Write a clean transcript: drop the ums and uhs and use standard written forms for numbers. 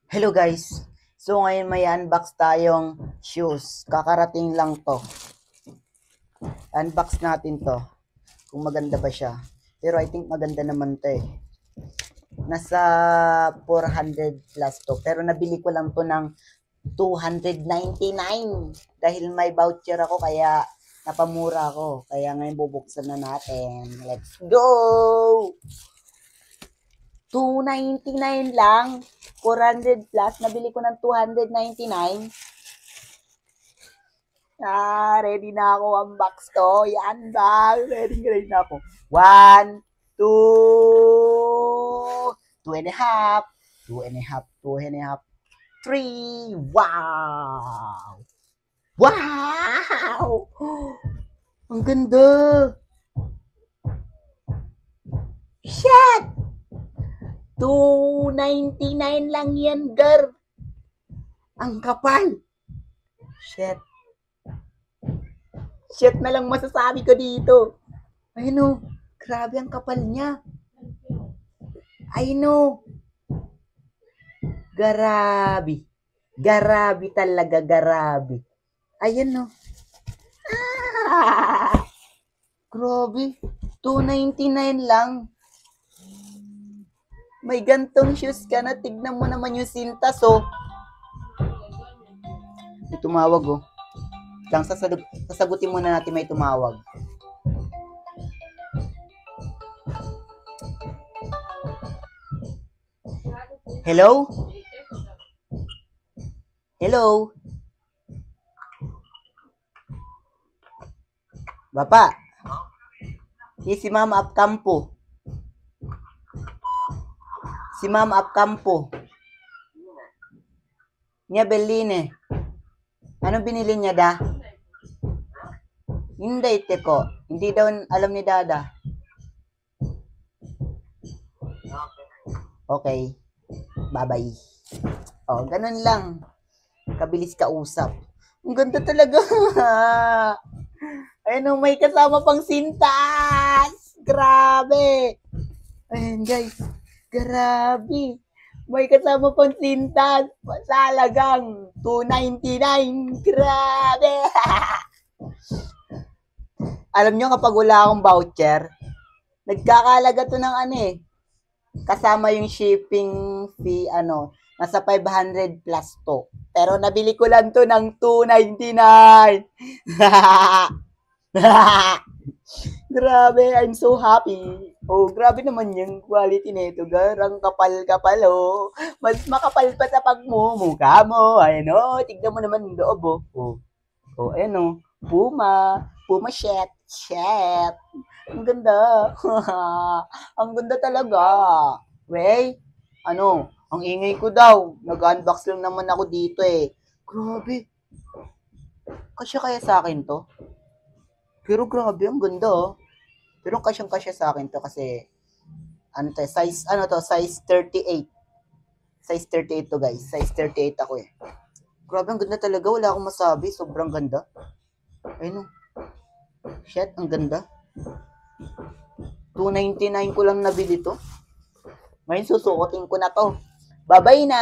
Hello guys! So ngayon may unbox tayong shoes. Kakarating lang to. Unbox natin to. Kung maganda ba siya. Pero I think maganda naman to eh. Nasa 400 plus to. Pero nabili ko lang to ng 299. Dahil may voucher ako kaya napamura ako. Kaya ngayon bubuksan na natin. Let's go! 299 lang. 400 plus. Nabili ko ng 299. Ready na ako unbox to. Yan ba? Ready na ako. 1, 2, 2.5. 2.5. 2.5. 3. Wow! Wow! Ang ganda! Shit! 299 lang yan, girl. Ang kapal. Shit. Shit na lang masasabi ko dito. I know. Grabe ang kapal niya. I know. Garabi. Garabi talaga, garabi. Ayan no. Grabe. 299 lang. May gantong shoes ka na. Tignan mo naman yung sintas, oh. May tumawag, oh. Lang sasagutin muna natin may tumawag. Hello? Hello? Bapak? Si Ma'am Apkampo. Si Ma'am Apkampo. Niya Belline. Anong binili niya da? Hindi, teko. Hindi daw alam ni Dada. Okay. Bye-bye. Oh, ganun lang. Kabilis kausap. Ang ganda talaga. Ayun, may kasama pang sintas. Grabe. Ayun, guys. Grabe. May kasama pang sintas. Sa halagang 299. Grabe. Alam nyo, kapag wala akong voucher, nagkakalaga to ng ano eh. Kasama yung shipping fee, nasa 500 plus to. Pero nabili ko lang to ng 299. Grabe, I'm so happy. Oh, grabe naman yung quality nito, girl. Ang kapal-kapal, oh. Mas makapal pa sa pagmumukha mo. Ayun, oh. Tignan mo naman yung loob, oh. Oh, ayun, oh. Puma. Puma shirt. Shirt. Ang ganda. Ang ganda talaga. Wey, ang ingay ko daw. Nag-unbox lang naman ako dito eh. Grabe. Kasya kaya sa akin to? Pero grabe, ang ganda oh. Pero kasyang-kasya sa akin to kasi size 38. Size 38 to guys. Size 38 ako eh. Grabe, ang ganda talaga. Wala akong masabi. Sobrang ganda. Ayun oh. Shit, ang ganda. 299 ko lang nabili to. Ngayon susukotin ko na to. Bye-bye na!